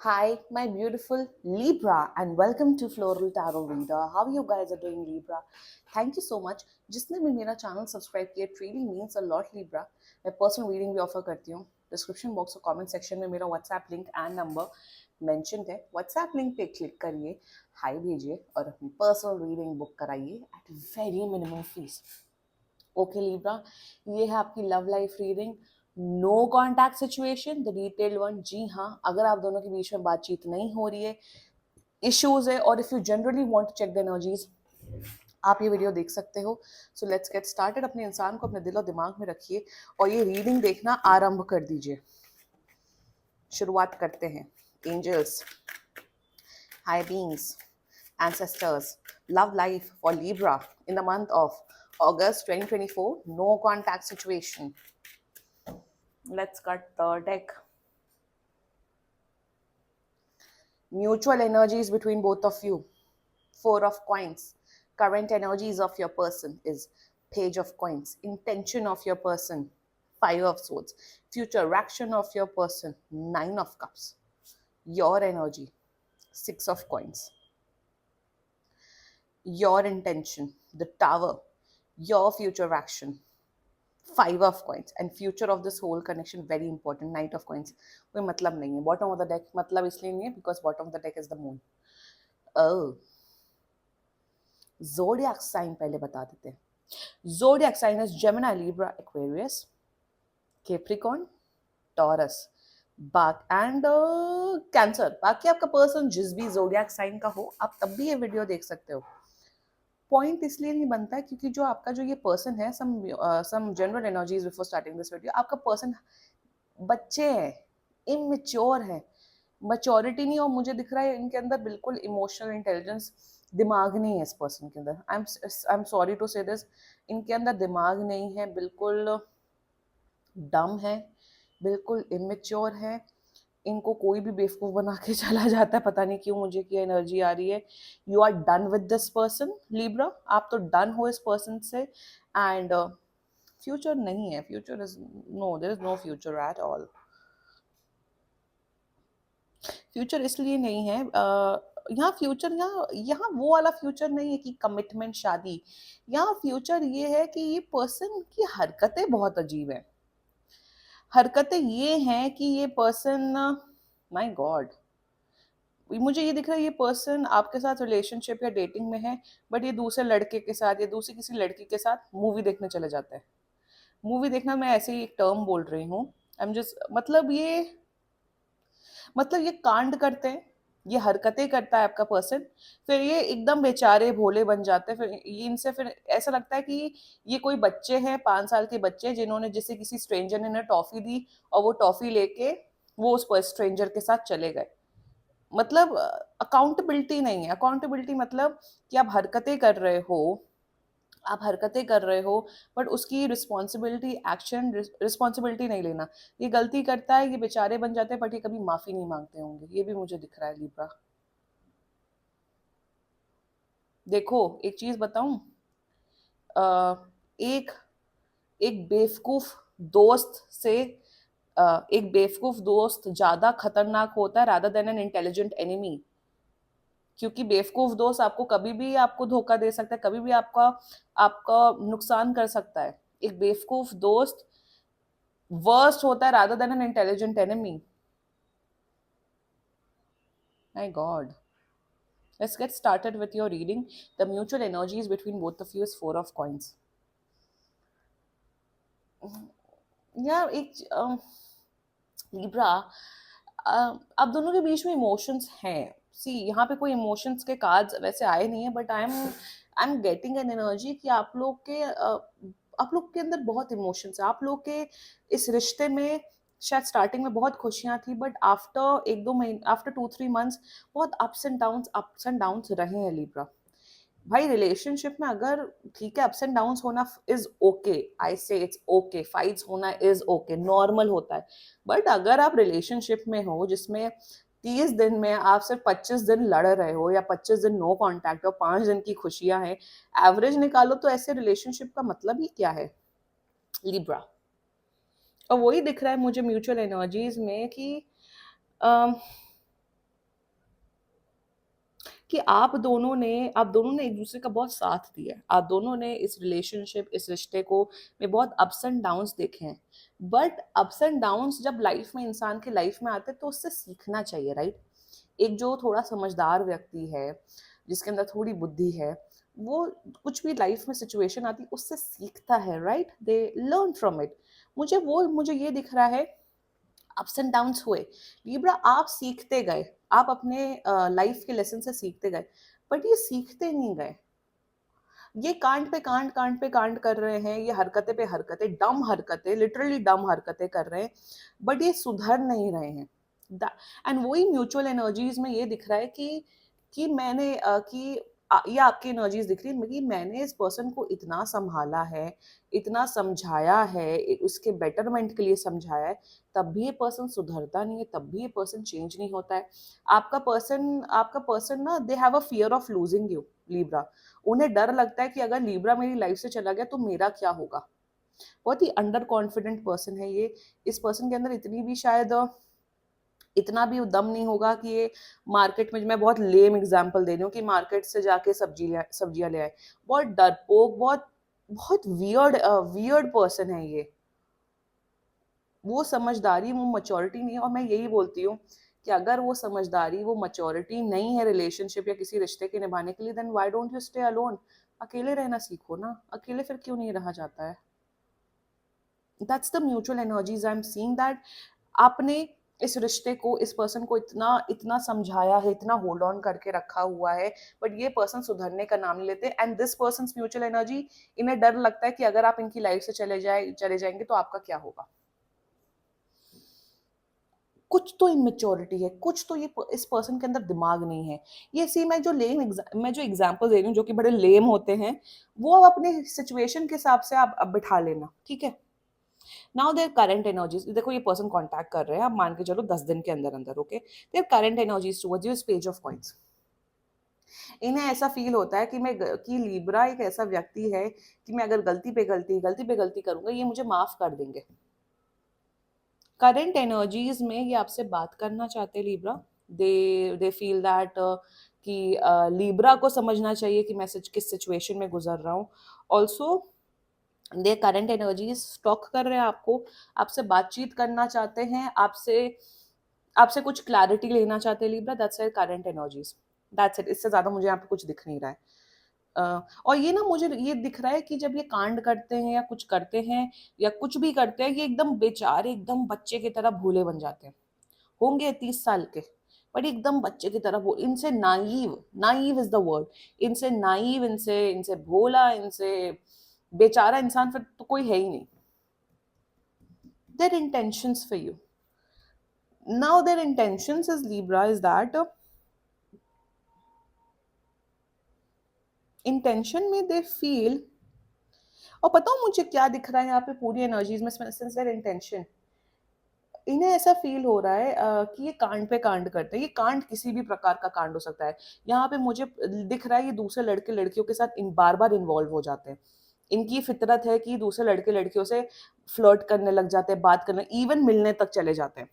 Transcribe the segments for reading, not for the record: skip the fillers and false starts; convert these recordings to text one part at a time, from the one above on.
Hi, my beautiful Libra, and welcome to Floral Tarot Reader. How you guys are doing, Libra? Thank you so much. जिसने भी मेरा channel subscribe किया, it really means a lot, Libra. मैं personal reading भी offer करती हूँ. Description box और comment section में मेरा WhatsApp link and number mention है. व्हाट्सएप लिंक पे क्लिक करिए, हाई भेजिए और अपनी पर्सनल रीडिंग बुक कराइए at very minimum fees. Okay Libra, ये है आपकी love life reading. No contact situation, the detailed one. जी हाँ, अगर आप दोनों के बीच में बातचीत नहीं हो रही है, इश्यूज है, और if you generally want to check the energies, आप ये वीडियो देख सकते हो. So let's get started. अपने इंसान को अपने दिल और दिमाग में रखिए और ये रीडिंग देखना आरंभ कर दीजिए. शुरुआत करते हैं. Angels, high beings, ancestors, love life for Libra in the month of August 2024. No contact situation. Let's cut the deck. Mutual energies between both of you. Four of coins. Current energies of your person is Page of coins. Intention of your person, Five of swords. Future action of your person, Nine of cups. Your energy, Six of coins. Your intention, the Tower. Your future action, Five of coins. And future of this whole connection, very important, Knight of coins. कोई मतलब नहीं है. Bottom of the deck मतलब इसलिए नहीं है because bottom of the deck is the moon. Oh, zodiac sign पहले बता देते हैं. Zodiac sign is Gemini, Libra, Aquarius, Capricorn, Taurus, and Cancer. बाकी आपका पर्सन जिस भी zodiac sign का हो, आप तब भी ये वीडियो देख सकते हो. पॉइंट इसलिए नहीं बनता है क्योंकि जो आपका जो ये पर्सन है, some general energies before starting this video, आपका पर्सन बच्चे हैं, इमेच्योर है, मैच्योरिटी नहीं. और मुझे दिख रहा है इनके अंदर बिल्कुल इमोशनल इंटेलिजेंस, दिमाग नहीं है इस पर्सन के अंदर. आई एम सॉरी टू से दिस, इनके अंदर दिमाग नहीं है, बिल्कुल डम है, बिल्कुल इमेच्योर है. इनको कोई भी बेवकूफ बना के चला जाता है, पता नहीं क्यों मुझे की एनर्जी आ रही है. You are done with this person Libra, आप तो डन हो इस पर्सन से. एंड फ्यूचर नहीं है. Future is no, there is no future at all. Future इसलिए नहीं है, यहाँ फ्यूचर, यहाँ वो वाला फ्यूचर नहीं है कि कमिटमेंट शादी. यहाँ फ्यूचर ये है कि ये पर्सन की हरकतें बहुत अजीब है. हरकतें ये हैं कि ये पर्सन, माय गॉड, मुझे ये दिख रहा है ये पर्सन आपके साथ रिलेशनशिप या डेटिंग में है, बट ये दूसरे लड़के के साथ या दूसरी किसी लड़की के साथ मूवी देखने चले जाते हैं. मूवी देखना मैं ऐसे ही एक टर्म बोल रही हूँ. आई एम जस्ट, मतलब ये कांड करते हैं, ये हरकतें करता है आपका पर्सन, फिर ये एकदम बेचारे भोले बन जाते हैं. फिर ये इनसे फिर ऐसा लगता है कि ये कोई बच्चे हैं, 5 साल के बच्चे, जिन्होंने जिसे किसी स्ट्रेंजर ने इन्हें टॉफी दी और वो टॉफी लेके वो उस स्ट्रेंजर के साथ चले गए. मतलब अकाउंटेबिलिटी नहीं है. अकाउंटेबिलिटी मतलब कि आप हरकतें कर रहे हो, बट उसकी रिस्पॉन्सिबिलिटी, एक्शन रिस्पॉन्सिबिलिटी नहीं लेना. ये गलती करता है, ये बेचारे बन जाते हैं, बट ये कभी माफी नहीं मांगते होंगे. ये भी मुझे दिख रहा है लिब्रा. देखो एक चीज बताऊं, एक एक बेवकूफ दोस्त से एक बेवकूफ दोस्त ज्यादा खतरनाक होता है rather than an intelligent enemy. क्योंकि बेवकूफ दोस्त आपको कभी भी आपको धोखा दे सकता है, कभी भी आपका आपका नुकसान कर सकता है. एक बेवकूफ दोस्त वर्स्ट होता है rather than an intelligent enemy. My God. Let's get started with your reading. The mutual energies between both of you is Four of coins. या एक लिब्रा, आप दोनों के बीच में इमोशंस हैं. सी, यहाँ पे कोई इमोशंस के कार्ड्स वैसे आए नहीं है, but I am getting an energy कि आप लोग के अंदर बहुत इमोशंस है. आप लोग के इस रिश्ते में शायद स्टार्टिंग में बहुत खुशियां थी, बट आफ्टर 1-2 महीने, आफ्टर 2-3 मंथ्स बहुत अप्स एंड डाउन्स रहे हैं लिब्रा. भाई रिलेशनशिप में अगर, ठीक है, अप्स एंड डाउन्स होना इज ओके, आई से इट्स ओके, फाइट्स होना इज ओके, नॉर्मल होता है. बट अगर आप रिलेशनशिप में हो जिसमें 30 दिन में आप सिर्फ 25 दिन लड़ रहे हो, या 25 दिन नो कांटेक्ट और 5 दिन की खुशियां हैं, एवरेज निकालो तो ऐसे रिलेशनशिप का मतलब ही क्या है लिब्रा. और वही दिख रहा है मुझे म्यूचुअल एनर्जीज में कि कि आप दोनों ने एक दूसरे का बहुत साथ दिया है, आप दोनों ने इस रिलेशनशिप, इस रिश्ते को में बहुत अप्स एंड डाउन्स देखे हैं। बट अप्स एंड डाउन्स जब लाइफ में, इंसान के लाइफ में आते हैं, तो उससे सीखना चाहिए, राइट? एक जो थोड़ा समझदार व्यक्ति है, जिसके अंदर थोड़ी बुद्धि है, वो कुछ भी लाइफ में सिचुएशन आती है उससे सीखता है, right? They learn from it. मुझे ये दिख रहा है, अप्स एंड डाउन्स हुए, लिब्रा आप सीखते गए, आप अपने लाइफ के लेसन से सीखते गए, बट ये सीखते नहीं गए, ये कांड पे कांड, कांड पे कांड कर रहे हैं, ये हरकतें पे हरकतें, डम हरकतें, लिटरली डम हरकतें कर रहे हैं, बट ये सुधर नहीं रहे हैं। एंड वही म्यूचुअल एनर्जीज में ये दिख रहा है कि मैंने ये आपकी एनर्जीज दिख रही है कि मैंने इस पर्सन को इतना संभाला है, इतना समझाया है, उसके बेटरमेंट के लिए समझाया है, तब भी ये पर्सन सुधरता नहीं है, तब भी ये पर्सन चेंज नहीं होता है। आपका पर्सन ना, दे have a fear of losing you, Libra. उन्हें डर लगता है कि अगर लिब्रा मेरी लाइफ से चला गया तो मेरा क्या होगा। बहुत ही अंडर कॉन्फिडेंट पर्सन है ये। इस पर्सन के अंदर इतना भी दम नहीं होगा कि ये मार्केट में, मैं बहुत लेम एग्जांपल दे रही हूँ, कि मार्केट से जाके सब्जियां ले आए। बहुत डरपोक, बहुत बहुत वियर्ड वियर्ड पर्सन है ये। वो समझदारी, वो मैच्योरिटी नहीं है। और मैं यही बोलती हूँ कि अगर वो समझदारी, वो मैच्योरिटी नहीं है रिलेशनशिप या किसी रिश्ते के निभाने के लिए, then why don't you stay alone? अकेले रहना सीखो ना, अकेले फिर क्यों नहीं रहा जाता है? That's the mutual energies I am seeing, that आपने इस रिश्ते को, इस पर्सन को इतना इतना समझाया है, इतना होल्ड ऑन करके रखा हुआ है, बट ये पर्सन सुधरने का नाम नहीं लेते। And this person mutual energy, इन्हें डर लगता है कि अगर आप इनकी लाइफ से चले जाएंगे तो आपका क्या होगा। कुछ तो इमेच्योरिटी है, कुछ तो ये इस पर्सन के अंदर दिमाग नहीं है। ये सी मैं जो एग्जांपल दे रही हूँ, जो कि बड़े लेम होते हैं, वो आप अपने सिचुएशन के हिसाब से आप अब बिठा लेना, ठीक है? नाउ देयर करंट एनर्जीज, देखो ये पर्सन कांटेक्ट कर रहे हैं, आप मान के चलो 10 दिन के अंदर अंदर, okay? Their current energies towards you is page of coins. इन्हें ऐसा फील होता है कि लिब्रा एक ऐसा व्यक्ति है कि मैं अगर गलती पे गलती करूंगा, ये मुझे माफ कर देंगे। करंट एनर्जीज में ये आपसे बात करना चाहते हैं, लिब्रा। दे फील दैट कि लिब्रा को समझना चाहिए कि मैं किस सिचुएशन में गुजर रहा हूँ। Also they current energies stock कर रहे हैं आपको, आपसे बातचीत करना चाहते हैं, आपसे आपसे कुछ क्लैरिटी लेना चाहते हैं, Libra. That's current energies, that's it. इससे ज्यादा मुझे यहाँ पे कुछ दिख नहीं रहा है। और ये ना, मुझे ये दिख रहा है कि जब ये कांड करते हैं या कुछ करते हैं या कुछ भी करते हैं, ये एकदम बेचारे, एकदम बच्चे की तरह भोले बन जाते हैं। होंगे 30 साल के, बट एकदम बच्चे की तरह इनसे naive, naive is the word. इनसे नाइव, इनसे इनसे भोला, इनसे बेचारा इंसान फिर तो कोई है ही नहीं। Their intentions for you, now their intentions is Libra is that, intention में दे फील, और पता हो मुझे क्या दिख रहा है यहाँ पे पूरी एनर्जीज में, सिंसियर इंटेंशन। इन्हें ऐसा फील हो रहा है कि ये कांड पे कांड करते हैं। ये कांड किसी भी प्रकार का कांड हो सकता है। यहाँ पे मुझे दिख रहा है ये दूसरे लड़के लड़कियों के साथ बार बार इन्वॉल्व हो जाते हैं। इनकी फितरत है कि दूसरे लड़के लड़कियों से फ्लर्ट करने लग जाते हैं, बात करने, इवन मिलने तक चले जाते हैं।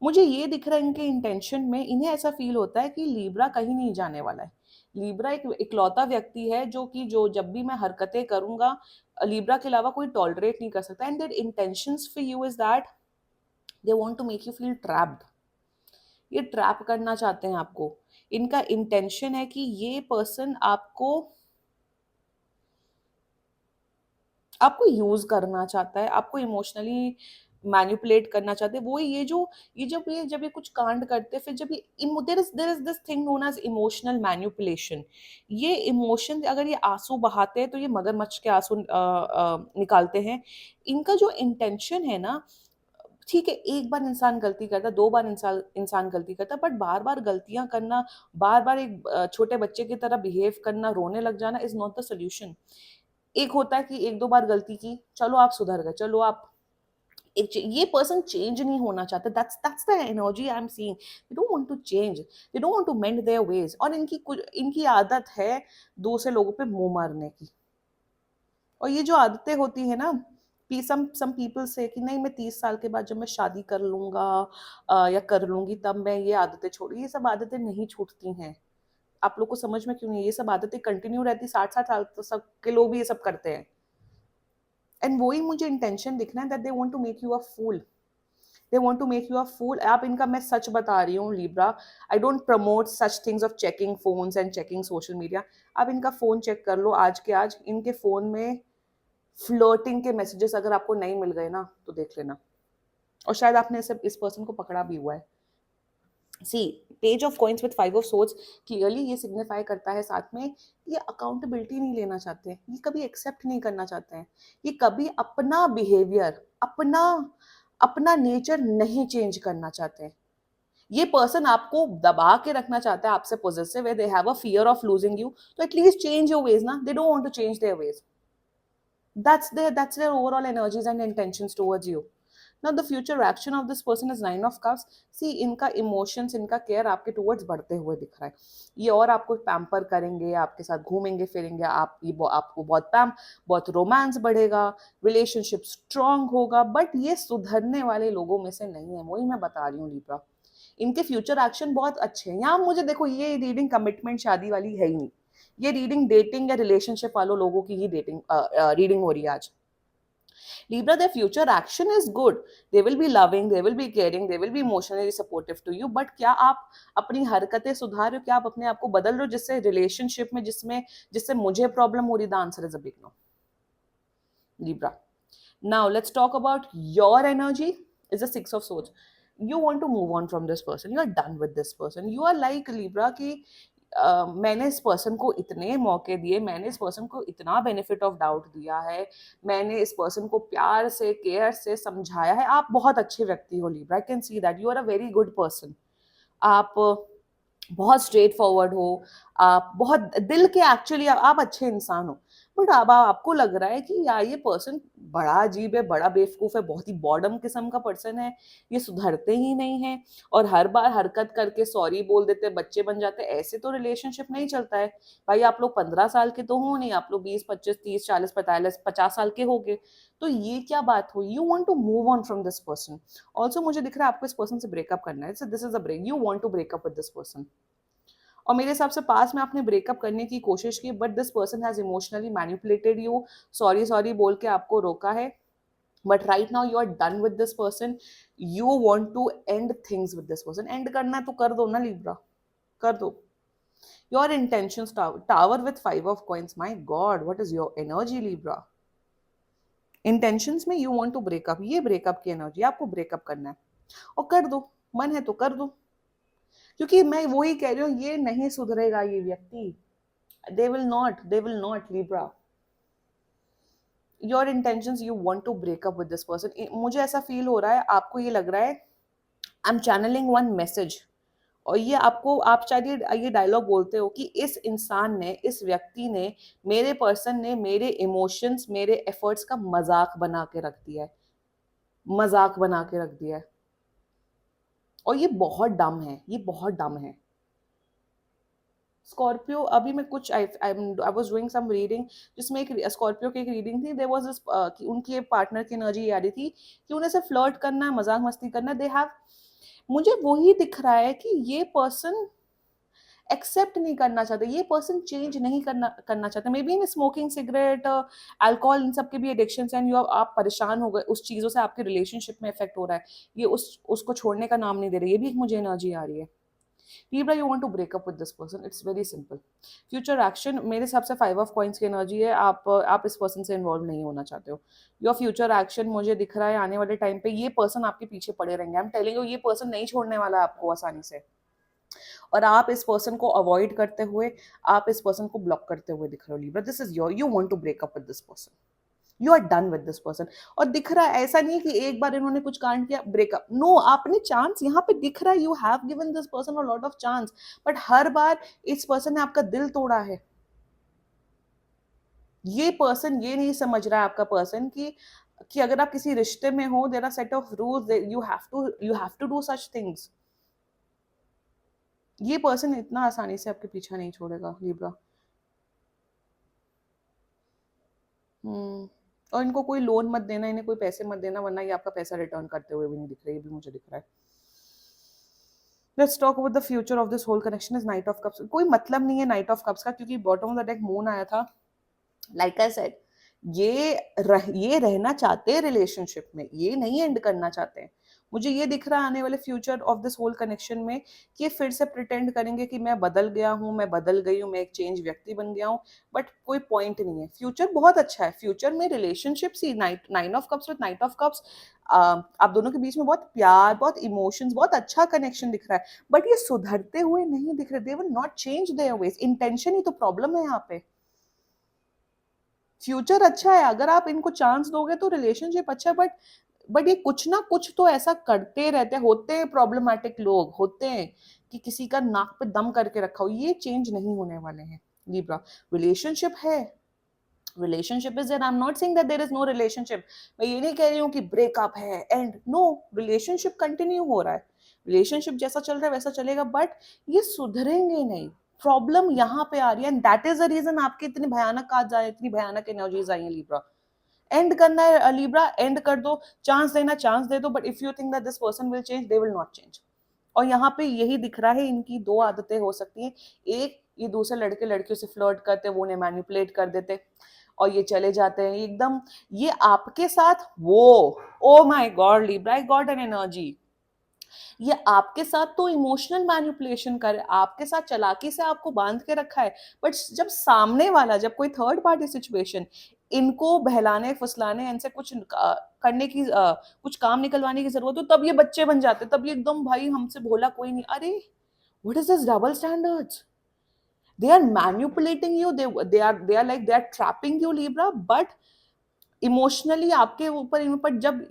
मुझे ये दिख रहा है इनके इंटेंशन में, इन्हें ऐसा फील होता है कि लिब्रा कहीं नहीं जाने वाला है। लिब्रा एक इकलौता व्यक्ति है जो जब भी मैं हरकतें करूंगा, लिब्रा के अलावा कोई टॉलरेट नहीं कर सकता। And their intentions for you is that they want to make you feel trapped. ये ट्रैप करना चाहते हैं आपको। इनका इंटेंशन है कि ये पर्सन आपको आपको यूज करना चाहता है, आपको इमोशनली मैनिपुलेट करना चाहते हैं। वो जब ये कुछ कांड करते हैं, फिर जब ये there is this thing known as emotional manipulation. ये इमोशन, अगर ये आंसू बहाते हैं तो ये मगरमच्छ के आंसू निकालते हैं। इनका जो इंटेंशन है ना, ठीक है, एक बार इंसान गलती करता, 2 बार इंसान इंसान गलती करता, बट बार बार गलतियां करना, बार बार एक छोटे बच्चे की तरह बिहेव करना, रोने लग जाना इज नॉट द सोल्यूशन। एक होता है कि 1-2 बार गलती की, चलो आप सुधर गए, चलो आप ये पर्सन चेंज नहीं होना चाहते। That's the energy I am seeing. They don't want to change, they don't want to mend their ways. और इनकी आदत है दूसरे लोगों पे मुंह मारने की। और ये जो आदतें होती है ना, सम पीपल से कि नहीं, मैं 30 साल के बाद जब मैं शादी कर लूंगा या कर लूंगी, तब मैं ये आदतें छोड़, ये सब आदतें नहीं छूटती हैं। आप लोग को समझ में क्यों नहीं? ये सब आदतें कंटिन्यू रहती 60-60 साल तो सब के लोग भी ये सब करते हैं। एंड वही मुझे इंटेंशन दिखना है that they want to make you a fool, they want to make you a fool. आप इनका, मैं सच बता रही हूँ Libra, I don't promote such things of checking phones and checking social media. आप इनका फोन चेक कर लो आज के आज, इनके फोन में फ्लर्टिंग के मैसेजेस अगर आपको नहीं मिल गए ना तो देख लेना, और शायद आपने इस पर्सन को पकड़ा भी हुआ है। See, page of coins with five of swords clearly ये सिग्निफाई करता है साथ में, ये अकाउंटेबिलिटी नहीं लेना चाहते हैं, ये कभी एक्सेप्ट नहीं करना चाहते हैं, ये कभी अपना बिहेवियर, अपना अपना नेचर नहीं चेंज करना चाहते हैं। ये पर्सन आपको दबा के रखना चाहता है, आपसे पोजेसिव है, they have a fear of losing you, तो एटलीस्ट चेंज योर वेज ना, they don't want to change their ways. That's their overall energies and intentions towards you. Now the future action of this person is 9 of cups. See, इनका emotions, इनका care आपके towards बढ़ते हुए दिख रहा है। ये और आपको पैम्पर करेंगे, आपके साथ घूमेंगे फिरेंगे, आपको बहुत रोमांस बढ़ेगा, रिलेशनशिप स्ट्रांग होगा, बट ये सुधरने वाले लोगों में से नहीं है, वही मैं बता रही हूँ लिब्रा। इनके फ्यूचर एक्शन बहुत अच्छे हैं। यहाँ मुझे देखो, ये रीडिंग कमिटमेंट शादी वाली है ही नहीं, ये रीडिंग डेटिंग या रिलेशनशिप वालों लोगों की ही रीडिंग हो रही है आज। Libra, their future action is good. They will be loving, they will be caring, they will be emotionally supportive to you. But क्या आप अपनी हरकतें सुधार रहे हो? क्या आप अपने आप को बदल रहे हो जिससे रिलेशनशिप में जिससे मुझे प्रॉब्लम हो रही? The answer is a big no, Libra. Now let's talk about your energy. Is a 6 of swords. You want to move on from this person. You are done with this person. You are like Libra कि मैंने इस person को इतने मौके दिए, मैंने इस person को इतना बेनिफिट ऑफ डाउट दिया है, मैंने इस पर्सन को प्यार से केयर से समझाया है। आप बहुत अच्छे व्यक्ति हो Libra, I can see that you are a very good person. आप बहुत स्ट्रेट फॉरवर्ड हो, आप बहुत दिल के एक्चुअली आप अच्छे इंसान हो, बट अब आपको लग रहा है कि यार ये पर्सन बड़ा अजीब है, बड़ा बेवकूफ है, बहुत ही बॉडम किस्म का पर्सन है, ये सुधरते ही नहीं है, और हर बार हरकत करके सॉरी बोल देते, बच्चे बन जाते। ऐसे तो रिलेशनशिप नहीं चलता है भाई। आप लोग 15 साल के तो हो नहीं, आप लोग 20, 25, 30, 40, 45, 50 साल के हो गए, तो ये क्या बात हुई? You want to move on from this person. Also मुझे दिख रहा है आपको इस पर्सन से ब्रेकअप करना है, this is a break, you want to breakup with this person. और मेरे हिसाब से पास में आपने ब्रेकअप करने की कोशिश की, but this person has emotionally manipulated you, sorry sorry बोल के आपको रोका है, but right now you are done with this person, you want to end things with this person. End करना है तो कर दो ना लिब्रा, कर दो। Your intentions, tower with 5 of coins, my god what is your energy Libra. Intentions में you want to breakup, ये ब्रेकअप की एनर्जी, आपको ब्रेकअप करना है, और कर दो, मन है तो कर दो, क्योंकि मैं वही कह रही हूँ, ये नहीं सुधरेगा ये व्यक्ति। they will not Libra. Your intentions, you want to break up with this person. मुझे ऐसा फील हो रहा है, आपको ये लग रहा है I am channelling one message, और ये आपको, आप शायद ये डायलॉग बोलते हो कि इस इंसान ने, इस व्यक्ति ने, मेरे पर्सन ने मेरे इमोशंस, मेरे एफर्ट्स का मजाक बना के रख दिया है, मजाक बना के रख दिया है, और ये बहुत डम है, ये बहुत डम है। स्कॉर्पियो, अभी मैं कुछ I was doing some reading, जिसमें एक स्कॉर्पियो की एक रीडिंग थी, देयर वाज दिस कि उनकी पार्टनर की एनर्जी ये आ रही थी कि उन्हें सिर्फ फ्लर्ट करना है, मजाक मस्ती करना है, दे हैव, मुझे वही दिख रहा है कि ये पर्सन एक्सेप्ट नहीं करना चाहते, ये पर्सन चेंज नहीं करना चाहते। Maybe in smoking cigarette, alcohol, इन सब के भी एडिक्शन एंड यू, आप परेशान हो गए उस चीज़ों से, आपके रिलेशनशिप में इफेक्ट हो रहा है, ये उसको छोड़ने का नाम नहीं दे रही, ये भी एक मुझे एनर्जी आ रही है। Libra, you want to break up with this person. It's very simple. Future action, मेरे हिसाब से 5 of coins की एनर्जी है, आप इस पर्सन से इन्वॉल्व नहीं होना चाहते हो। योर फ्यूचर एक्शन मुझे दिख रहा है आने वाले टाइम पे ये पर्सन आपके पीछे पड़े रहेंगे। आई एम टेलिंग यू, ये पर्सन नहीं छोड़ने वाला है आपको आसानी से, और आप इस पर्सन को अवॉइड करते हुए, आप इस पर्सन को ब्लॉक करते हुए दिख रहे हो Libra. This is your, you want to break up with this person, you are done with this person. और दिख रहा है, ऐसा नहीं है कि एक बार इन्होंने कुछ कांड किया ब्रेकअप, नो, आपने चांस यहाँ पे दिख रहा है, you have given this person a lot of chance, but हर बार इस पर्सन ने आपका दिल तोड़ा है। ये पर्सन ये नहीं समझ रहा है, आपका पर्सन, कि अगर आप किसी रिश्ते में हो, there are set of rules, you have to do such things. ये पर्सन इतना आसानी से आपके पीछा नहीं छोड़ेगा लिब्रा। और इनको कोई लोन मत देना, इन्हें कोई पैसे मत देना, वरना ये आपका पैसा रिटर्न करते हुए भी नहीं दिख रहा है, ये भी मुझे दिख रहा है। Let's talk about the future of this whole connection is knight of cups. कोई मतलब नहीं है नाइट ऑफ कप्स का, क्योंकि bottom of the deck moon आया था। लाइक आई सेड, ये रहना चाहते हैं रिलेशनशिप में, ये नहीं एंड करना चाहते हैं। मुझे ये दिख रहा है आने वाले future of this whole connection में कि ये फिर से प्रिटेंड करेंगे कि मैं बदल गया हूँ, मैं बदल गई हूँ, मैं एक चेंज व्यक्ति बन गया हूँ। बट कोई पॉइंट नहीं है। फ्यूचर बहुत अच्छा है। फ्यूचर में relationship see nine of cups with knight of cups, आप दोनों के बीच में बहुत प्यार, बहुत इमोशंस, बहुत अच्छा कनेक्शन दिख रहा है। बट ये सुधरते हुए नहीं दिख रहे। They will not change their ways. Intention ही तो प्रॉब्लम है यहाँ पे। फ्यूचर अच्छा है, अगर आप इनको चांस दोगे तो रिलेशनशिप अच्छा है। बट ये कुछ ना कुछ तो ऐसा करते रहते, होते हैं प्रॉब्लमैटिक लोग, होते हैं कि किसी का नाक पे दम करके रखा हो। ये चेंज नहीं होने वाले हैं लिब्रा। रिलेशनशिप है, relationship is there. I am not saying that there is no relationship. मैं ये नहीं कह रही हूँ कि ब्रेकअप है एंड नो, रिलेशनशिप कंटिन्यू हो रहा है। रिलेशनशिप जैसा चल रहा है वैसा चलेगा, बट ये सुधरेंगे नहीं। प्रॉब्लम यहाँ पे आ रही है, and that is the reason आपकी इतनी भयानक आज आए, इतनी भयानक एनर्जीज आई है लिब्रा। एंड करना है लिब्रा, एंड कर दो। चांस देना, चांस दे दो। But if you think that this person will change, they will not change. और यहाँ पे यही दिख रहा है, इनकी दो आदतें हो सकती हैं। एक, ये दूसरे लड़के लड़कियों से फ्लर्ट करते, वो उन्हें मैनिपुलेट कर देते और ये चले जाते हैं एकदम। ये आपके साथ वो, oh my God Libra, I got an energy. ये आपके साथ तो इमोशनल मैनिपुलेशन करे, आपके साथ चालाकी से आपको बांध के रखा है। बट जब सामने वाला, जब कोई थर्ड पार्टी सिचुएशन इनको बहलाने फुसलाने, इनसे कुछ करने की कुछ काम निकलवाने की जरूरत हो, तब ये बच्चे बन जाते, तब ये एकदम भाई हमसे भोला कोई नहीं। अरे what is this double standards? they are manipulating you, they are like they are trapping you libra, but emotionally आपके ऊपर इन जब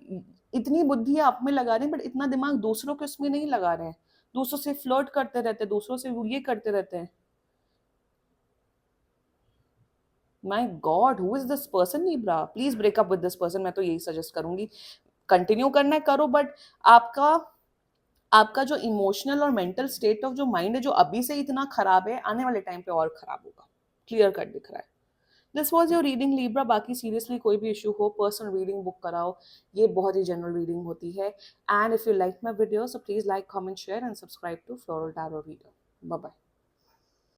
इतनी बुद्धि आप में लगा रहे हैं, बट इतना दिमाग दूसरों के उसमें नहीं लगा रहे हैं। दूसरों से फ्लर्ट करते रहते हैं, दूसरों से ये करते रहते हैं। My god, who is this person Libra? Please break up with this person. मैं तो यही सजेस्ट करूंगी, कंटिन्यू करना है करो, बट आपका आपका जो इमोशनल और मेंटल स्टेट ऑफ जो माइंड है, जो अभी से इतना खराब है, आने वाले टाइम पे और खराब होगा। क्लियर कट दिख रहा है। This was your reading Libra. बाकी सीरियसली कोई भी इशू हो, पर्सनल रीडिंग बुक कराओ। ये बहुत ही जनरल रीडिंग होती है। And if you like my video, so please like, comment, share and subscribe to Floral Tarot Reader. Bye bye.